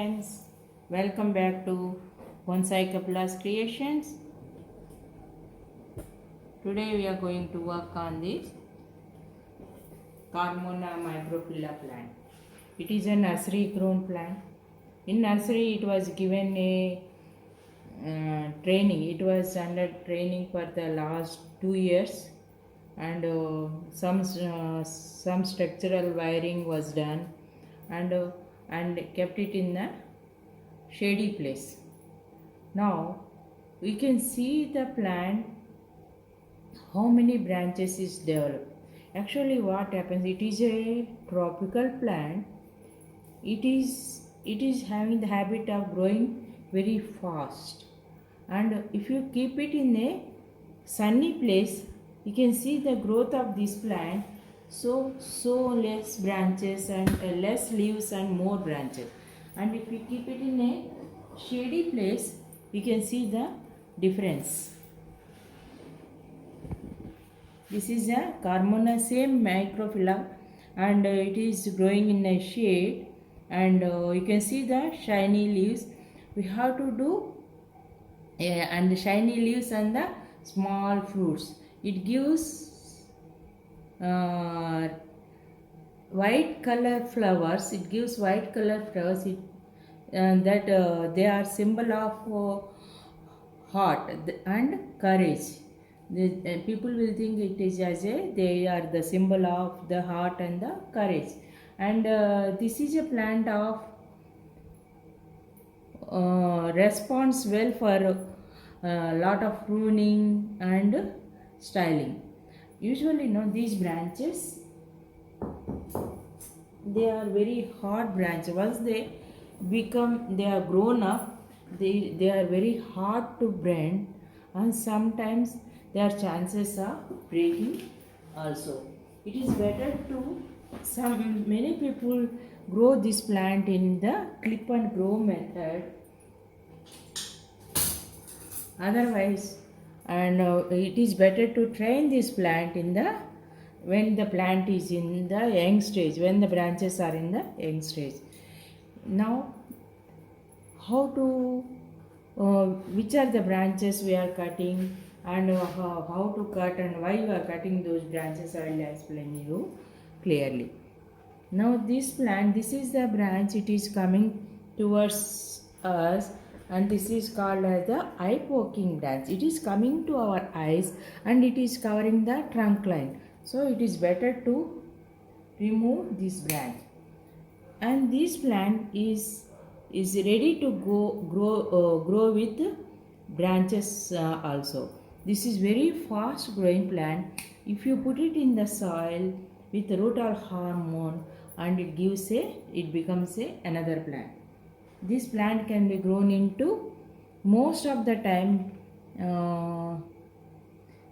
Friends, welcome back to Bonsai Kapila's Creations. Today we are going to work on this Carmona microphylla plant. It is a nursery grown plant. In nursery it was given a training. It was under training for the last 2 years, and some structural wiring was done, and kept it in a shady place. Now we can see the plant how many branches is developed. Actually what happens, it is a tropical plant. It is having the habit of growing very fast, and if you keep it in a sunny place, you can see the growth of this plant. So less branches and less leaves and more branches. And if we keep it in a shady place, you can see the difference. This is a Carmona, same microphylla, and it is growing in a shade, and you can see the shiny leaves. We have to do and the shiny leaves and the small fruits. It gives white color flowers. It gives white color flowers. They are symbol of heart and courage. People will think it is as a they are the symbol of the heart and the courage. And this is a plant of responds well for a lot of pruning and styling. Usually, these branches, they are very hard branches. Once they are grown up, they are very hard to bend, and sometimes there are chances of breaking also. It is better to many people grow this plant in the clip and grow method. Otherwise, and it is better to train this plant in the when the plant is in the young stage, when the branches are in the young stage. Now, how to which are the branches we are cutting, and how to cut and why you are cutting those branches, I will explain you clearly. Now this plant, this is the branch, it is coming towards us, and this is called as the eye poking branch. It is coming to our eyes and it is covering the trunk line. So it is better to remove this branch. And this plant is ready to grow with branches also. This is very fast growing plant. If you put it in the soil with root or hormone, and it becomes another plant. This plant can be grown into, most of the time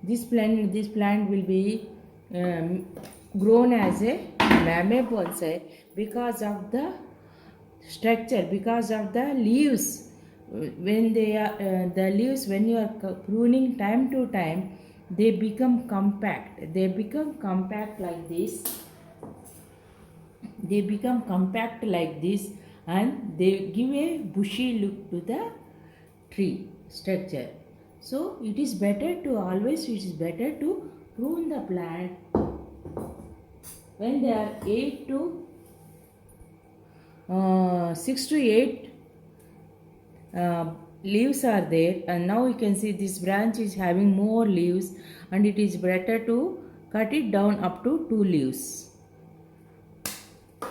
this plant will be grown as a mame bonsai because of the structure, because of the leaves. When they are the leaves, when you are pruning time to time, they become compact like this. They become compact like this, and they give a bushy look to the tree structure. So it is better to prune the plant when they are 6 to 8 leaves are there. And now you can see this branch is having more leaves, and it is better to cut it down up to 2 leaves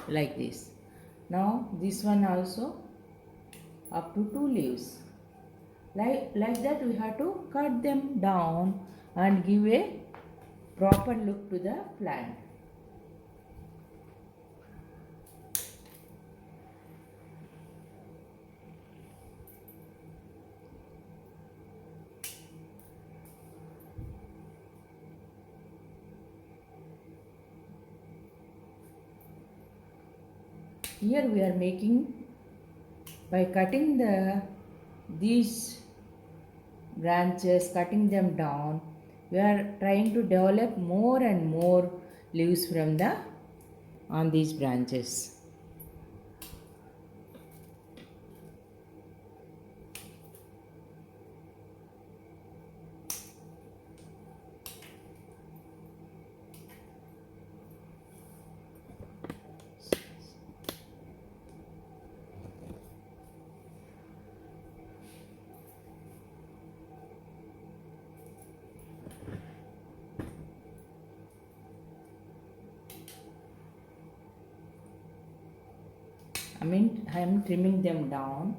like this. Now this one also up to 2 leaves. Like that we have to cut them down and give a proper look to the plant. Here we are making, by cutting these branches, cutting them down, we are trying to develop more and more leaves on these branches. I am trimming them down.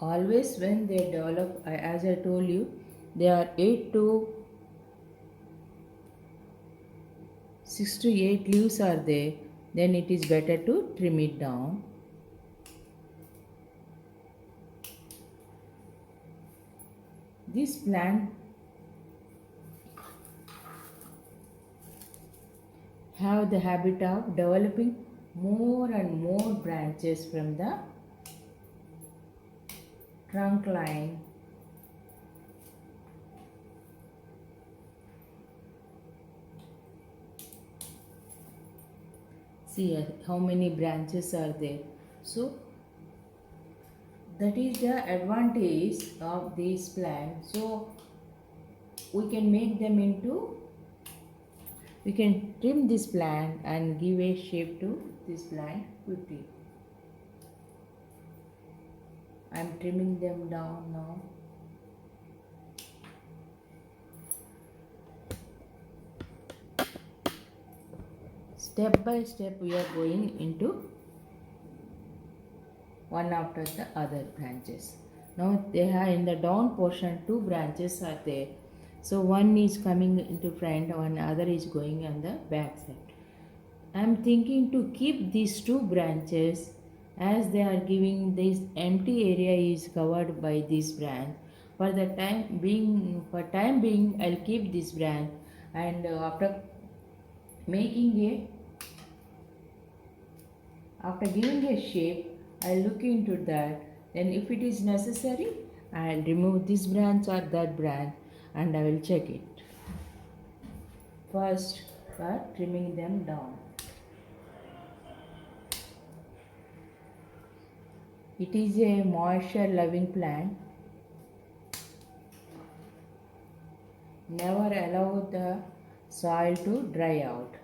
Always when they develop, as I told you, they are 6 to 8 leaves are there, then it is better to trim it down. This plant have the habit of developing more and more branches from the trunk line. See how many branches are there. So that is the advantage of this plant. So we can make them into, we can trim this plant and give a shape to this plant quickly. I am trimming them down now. Step by step we are going into one after the other branches. Now they are in the down portion, 2 branches are there. So one is coming into front, one other is going on the back side. I am thinking to keep these 2 branches, as they are giving this empty area is covered by this branch. For time being, I'll keep this branch, and after making a after giving a shape, I'll look into that. Then if it is necessary, I'll remove this branch or that branch and I will check it. First, by trimming them down. It is a moisture loving plant. Never allow the soil to dry out.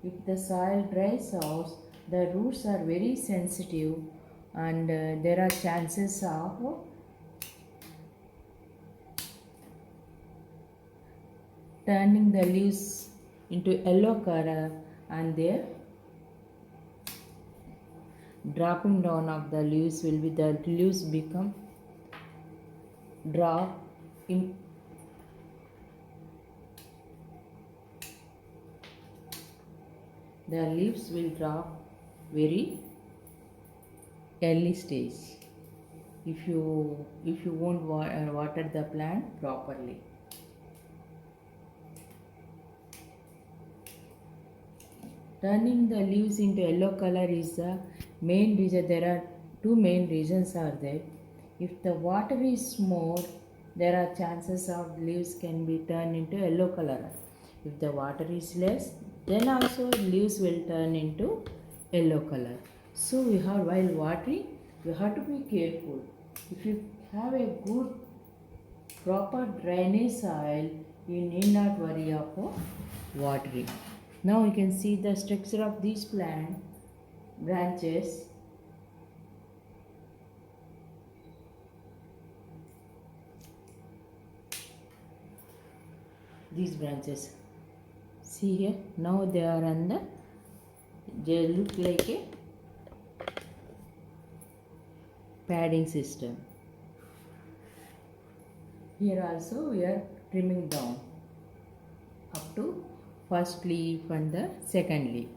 If the soil dries out, the roots are very sensitive and there are chances of turning the leaves into yellow color and their dropping down of the leaves will be, the leaves become drop in, the leaves will drop very early stage if you won't water the plant properly. Turning the leaves into yellow color is the main reason. There are 2 main reasons are there. If the water is more, there are chances of leaves can be turned into yellow color. If the water is less, then also leaves will turn into yellow color. So we have, while watering, you have to be careful. If you have a good proper drainage soil, you need not worry about watering. Now you can see the structure of these plant branches. These branches, see here, now they are on the, they look like a padding system. Here also we are trimming down up to first leaf and the second leaf.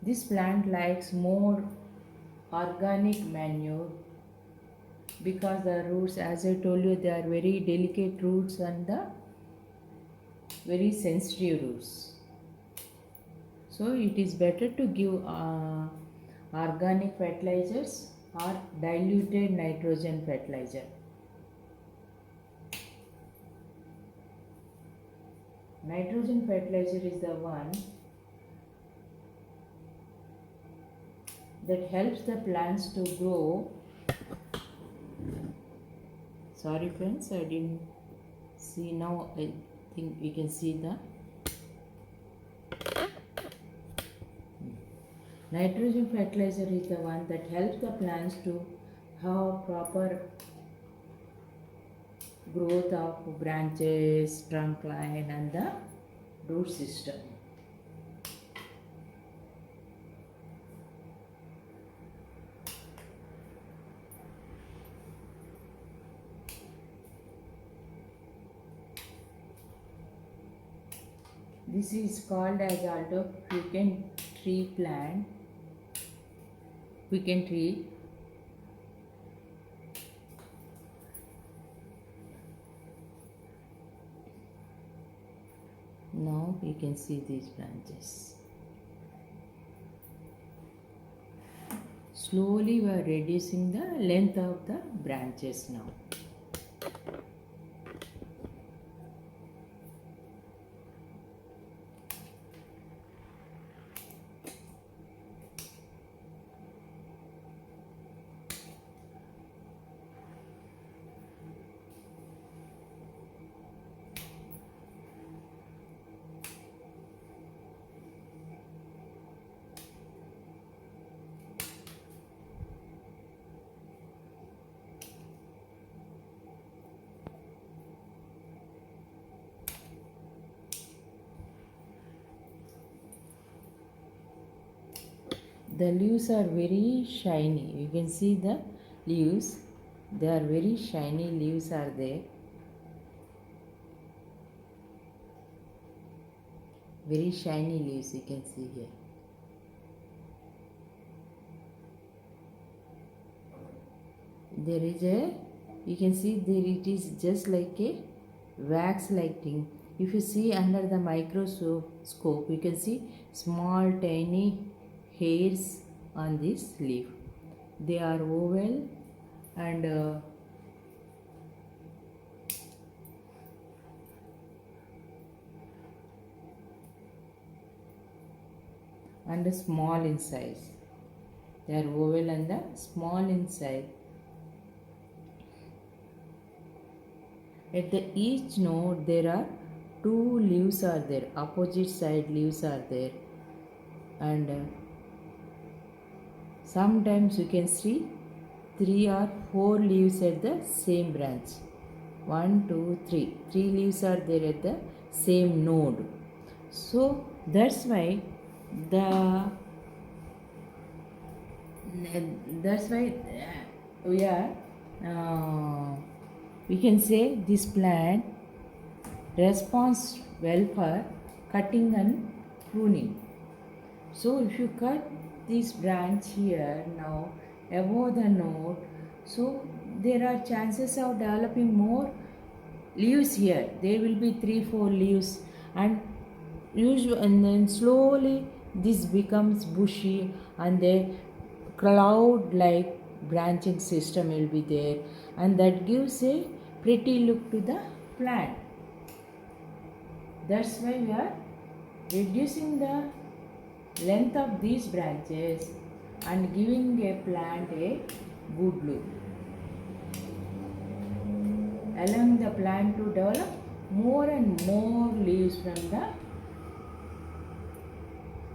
This plant likes more organic manure because the roots, as I told you, they are very delicate roots and the very sensitive roots. So it is better to give organic fertilizers or diluted nitrogen fertilizer. Nitrogen fertilizer is the one that helps the plants to grow. Sorry friends, I didn't see. Now I think we can see the nitrogen fertilizer is the one that helps the plants to have proper growth of branches, trunk line and the root system. This is called as also quicken tree plant. Quicken tree. Now you can see these branches. Slowly we are reducing the length of the branches now. The leaves are very shiny. You can see the leaves. They are very shiny leaves are there. Very shiny leaves you can see here. There is a, you can see there it is just like a wax like thing. If you see under the microscope, you can see small tiny hairs on this leaf. They are oval and small in size. They are oval and small in size. At the each node there are two leaves are there, opposite side leaves are there, and sometimes you can see 3 or 4 leaves at the same branch. 1, 2, 3. 3 leaves are there at the same node. So that's why the we are we can say this plant responds well for cutting and pruning. So if you cut this branch here now above the node, so there are chances of developing more leaves here. There will be 3-4 leaves and then slowly this becomes bushy and the cloud like branching system will be there, and that gives a pretty look to the plant. That's why we are reducing the length of these branches and giving a plant a good look, allowing the plant to develop more and more leaves from the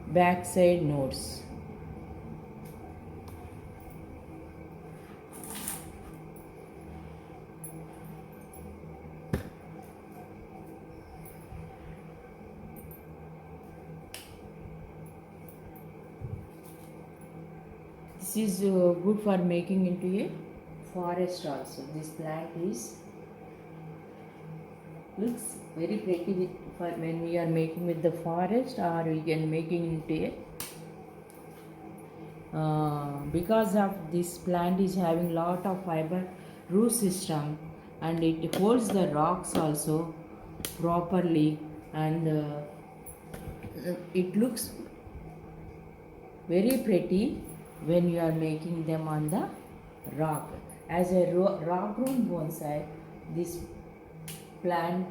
backside nodes. This is good for making into a forest also. This plant looks very pretty with, for when we are making with the forest, or we can making into a because of this plant is having lot of fiber root system and it holds the rocks also properly, and it looks very pretty when you are making them on the rock. As a rock grown bonsai, this plant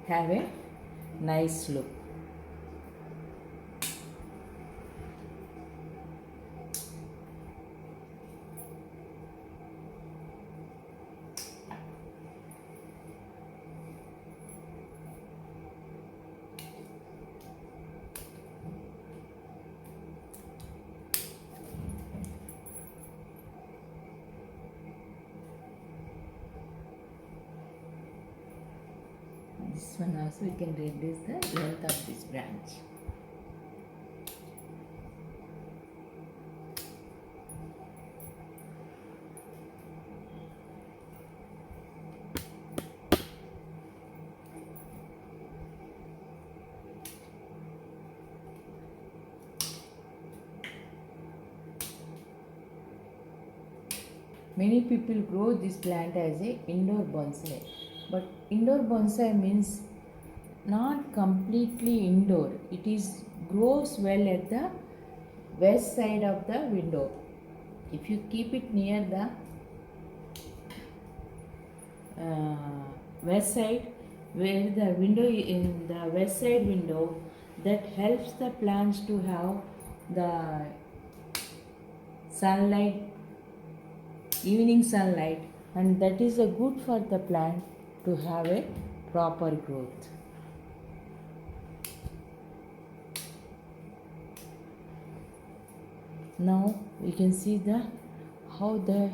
have a nice look. this one also we can reduce the length of this branch. Many people grow this plant as a indoor bonsai, but indoor bonsai means not completely indoor. It is grows well at the west side of the window. If you keep it near the west side, where the window in the west side window, that helps the plants to have the sunlight, evening sunlight, and that is a good for the plant to have a proper growth. Now we can see the how the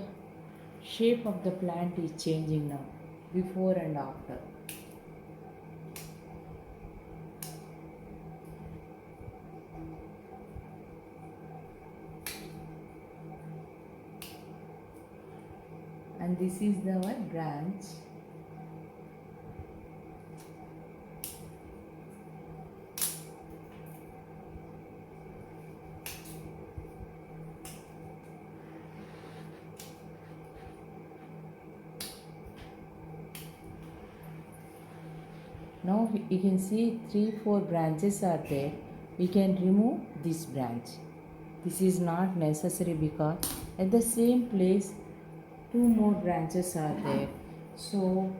shape of the plant is changing now, before and after. And this is the one branch. Now you can see 3-4 branches are there. We can remove this branch. This is not necessary because at the same place 2 more branches are there. So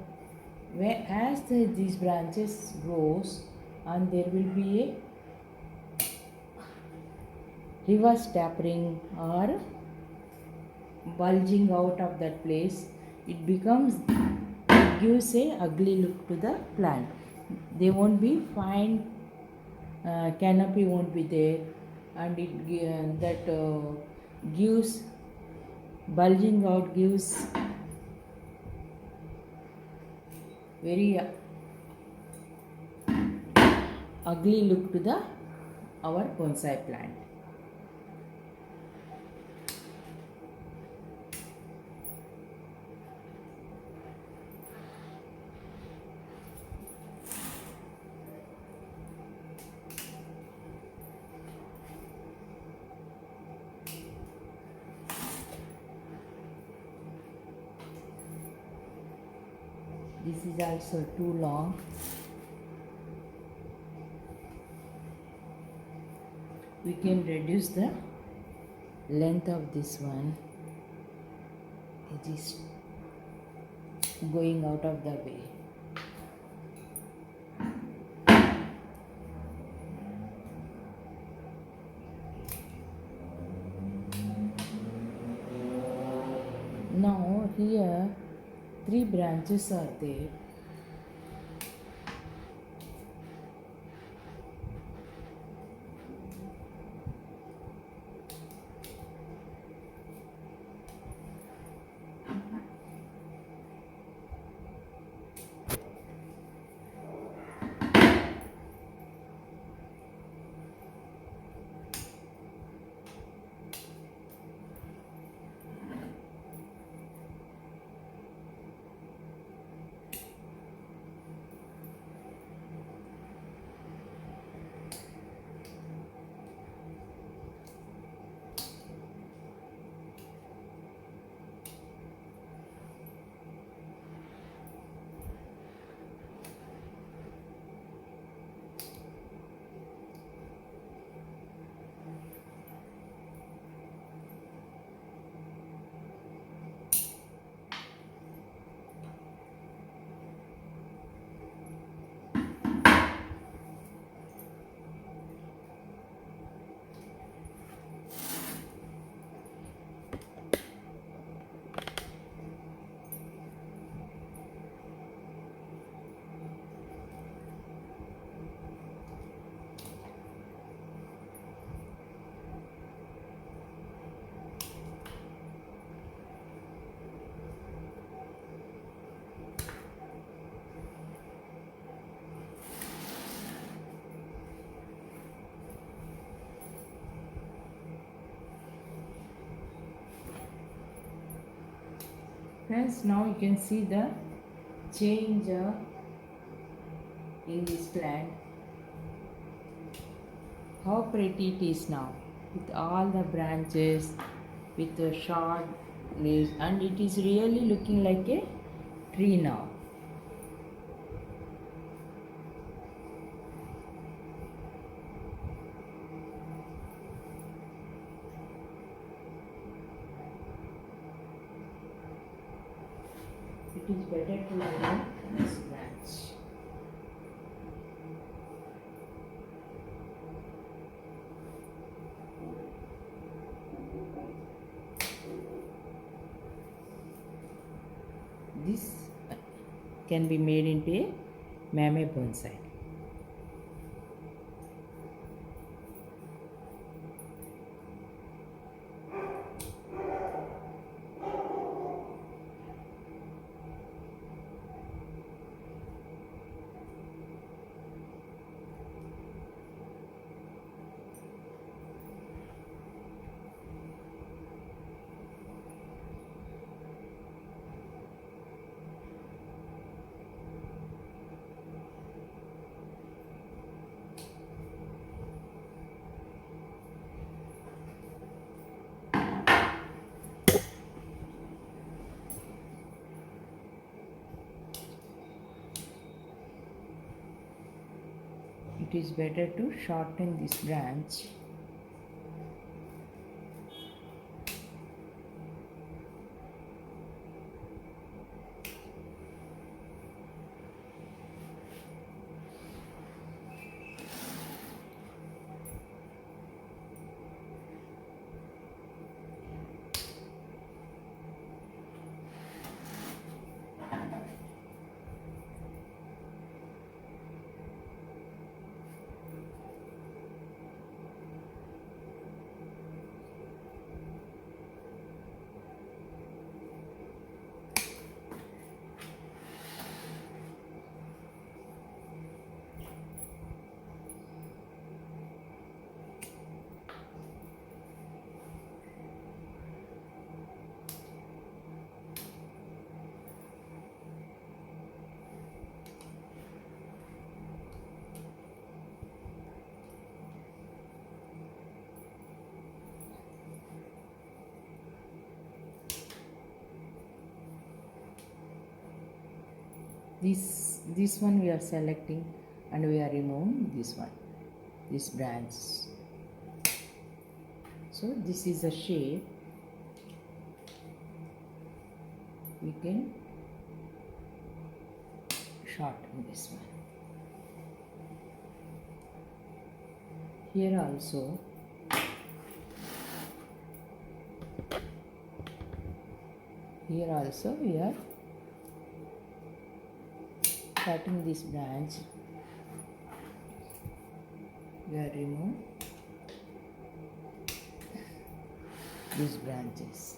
as these branches grows, and there will be a reverse tapering or bulging out of that place, it gives a ugly look to the plant. They won't be fine, canopy won't be there, and that gives bulging out, gives very ugly look to the our bonsai plant. This is also too long. We can reduce the length of this one. It is going out of the way. Now here 3 branches are there. Friends, now you can see the change in this plant. How pretty it is now, with all the branches, with the short leaves, and it is really looking like a tree now. It is better to remove this branch. This can be made into a mame bonsai. It is better to shorten this branch. This one we are selecting, and we are removing this branch. So this is a shape. We can shorten this one. Here also we are cutting this branch. We are remove these branches.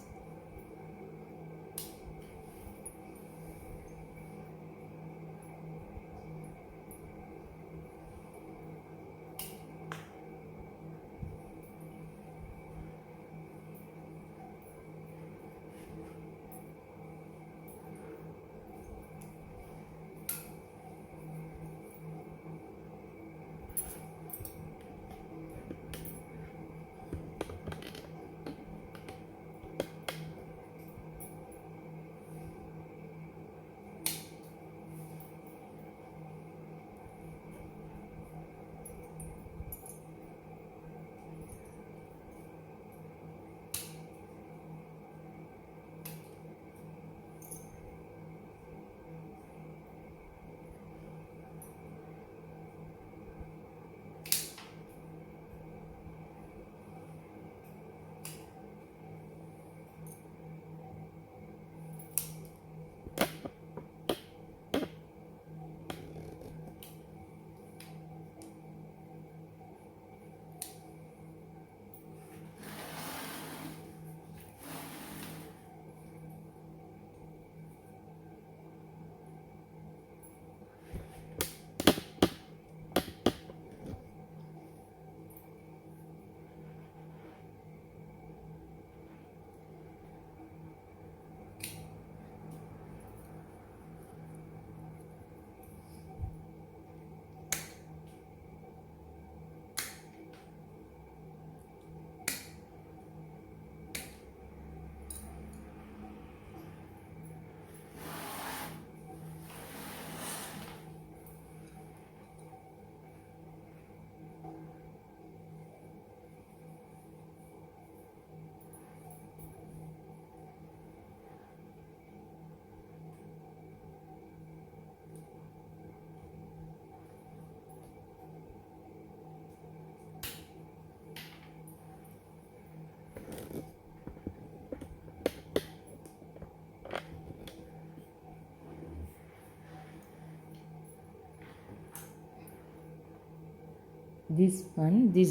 this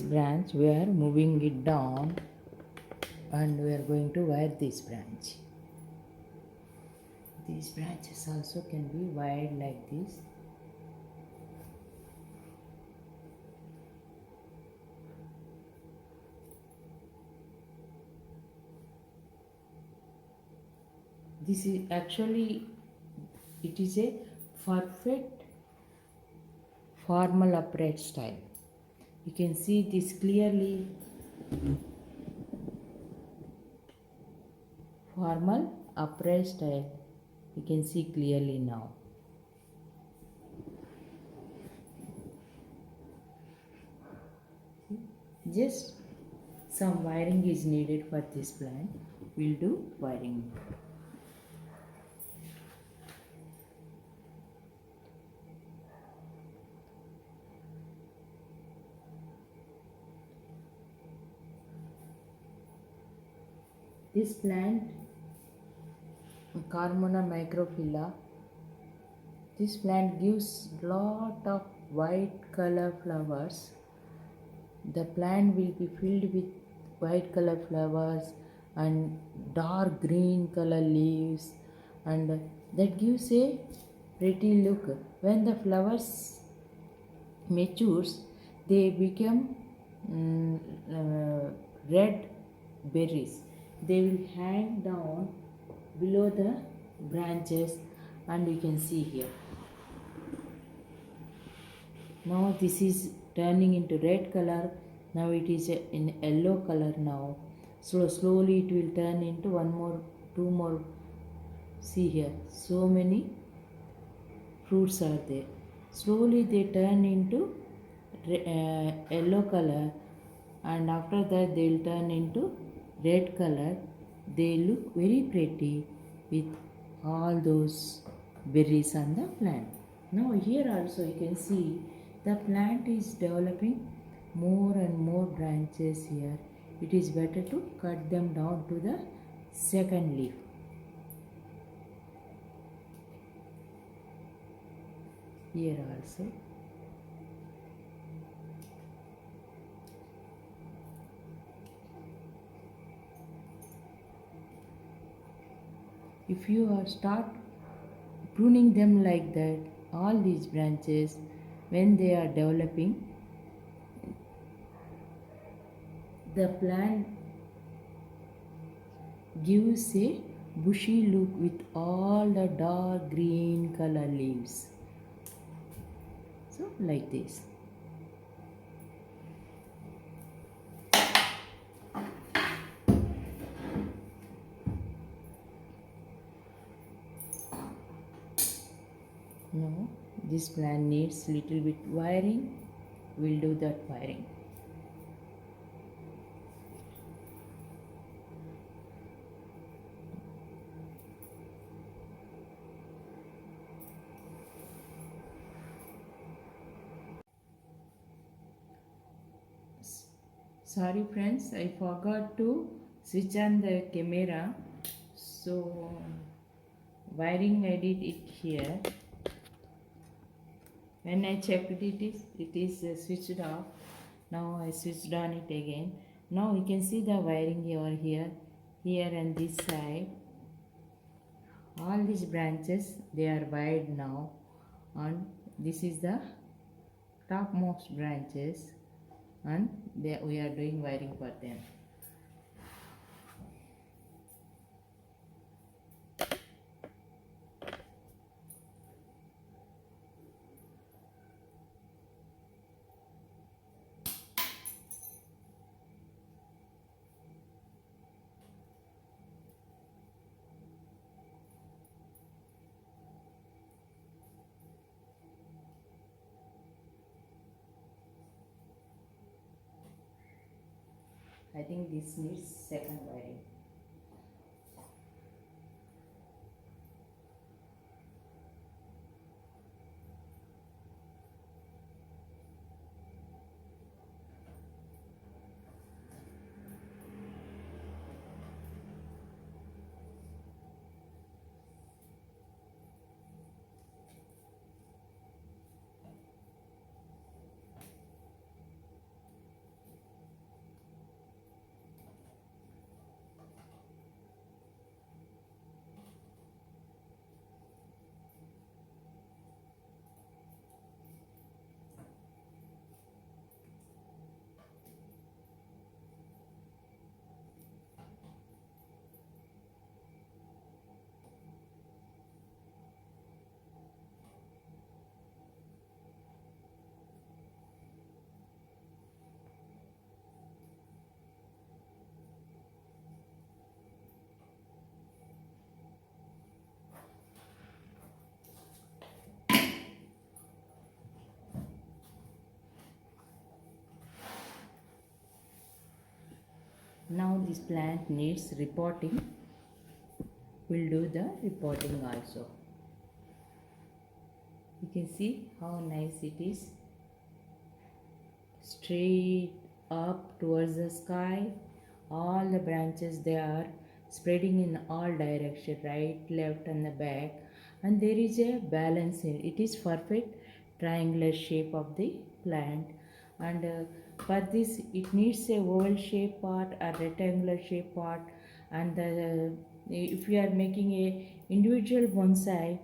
branch we are moving it down, and we are going to wire this branch. These branches also can be wired like this. This is actually, it is a perfect formal upright style. You can see this clearly. Formal upright style, you can see clearly now. Just some wiring is needed for this plant. We'll do wiring. This plant, Carmona microphylla, this plant gives lot of white color flowers. The plant will be filled with white color flowers and dark green color leaves, and that gives a pretty look. When the flowers matures, they become red berries. They will hang down below the branches, and you can see here. Now this is turning into red color. Now it is in yellow color now. So slowly it will turn into one more, two more. See here, so many fruits are there. Slowly they turn into yellow color, and after that they will turn into red color. They look very pretty with all those berries on the plant. Now here also you can see the plant is developing more and more branches here. It is better to cut them down to the second leaf. Here also. If you start pruning them like that, all these branches, when they are developing, the plant gives a bushy look with all the dark green color leaves. So like this. Now this plant needs little bit wiring. We'll do that wiring. Sorry friends, I forgot to switch on the camera. So wiring I did it here. When I checked it is switched off. Now I switched on it again. Now you can see the wiring over here, and this side. All these branches, they are wired now, and this is the topmost branches, and we are doing wiring for them. I think this needs second wiring. Now this plant needs repotting. We'll do the repotting also. You can see how nice it is, straight up towards the sky. All the branches, they are spreading in all direction, right, left and the back, and there is a balance in it. It is perfect triangular shape of the plant, and for this it needs a oval shape part, a rectangular shape part, and if you are making a individual bonsai,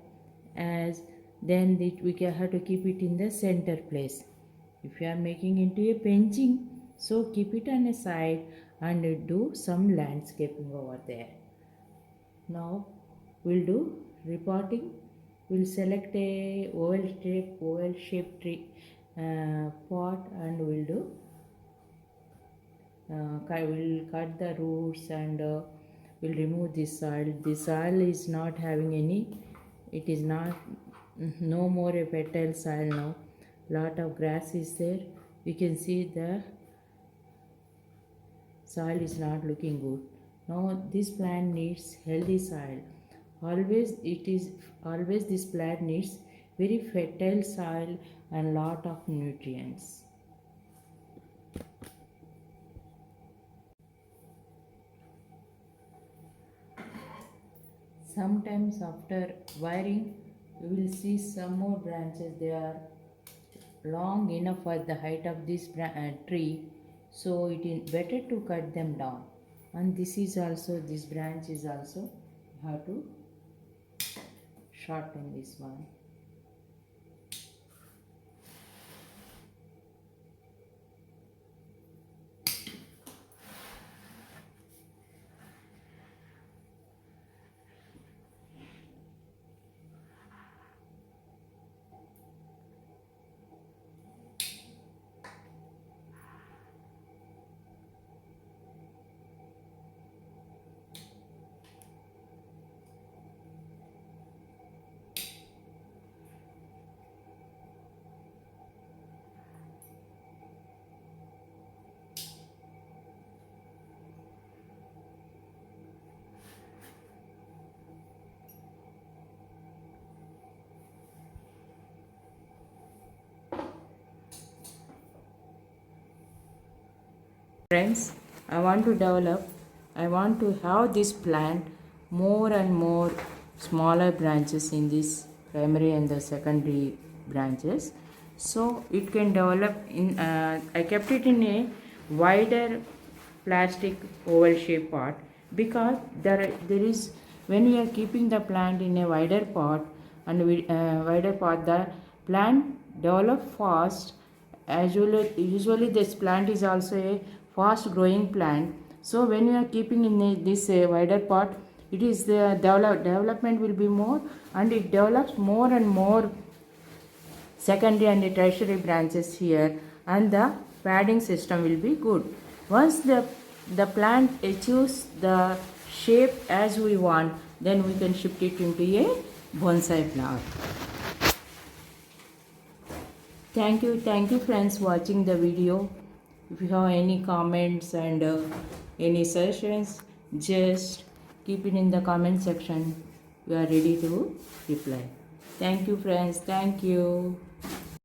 as then we can have to keep it in the center place. If you are making into a painting, so keep it on a side and do some landscaping over there. Now we'll do repotting. We'll select a oval shaped tree pot, and we'll do we'll cut the roots, and we'll remove this soil. The soil is not having any, it is not, no more a fertile soil now. Lot of grass is there. We can see the soil is not looking good. Now this plant needs healthy soil. Always this plant needs very fertile soil and lot of nutrients. Sometimes after wiring, we will see some more branches. They are long enough for the height of this tree, so it is better to cut them down. And this branch is also, you have to shorten this one. Friends, I want to have this plant more and more smaller branches in this primary and the secondary branches, so it can develop in, I kept it in a wider plastic oval shape pot, because there is, when we are keeping the plant in a wider pot and wider pot, the plant develop fast. Usually this plant is also a fast growing plant, so when you are keeping in this wider pot, it is the development will be more, and it develops more and more secondary and tertiary branches here, and the padding system will be good. Once the plant achieves the shape as we want, then we can shift it into a bonsai plant. Thank you friends watching the video. If you have any comments and any suggestions, just keep it in the comment section. We are ready to reply. Thank you friends. Thank you.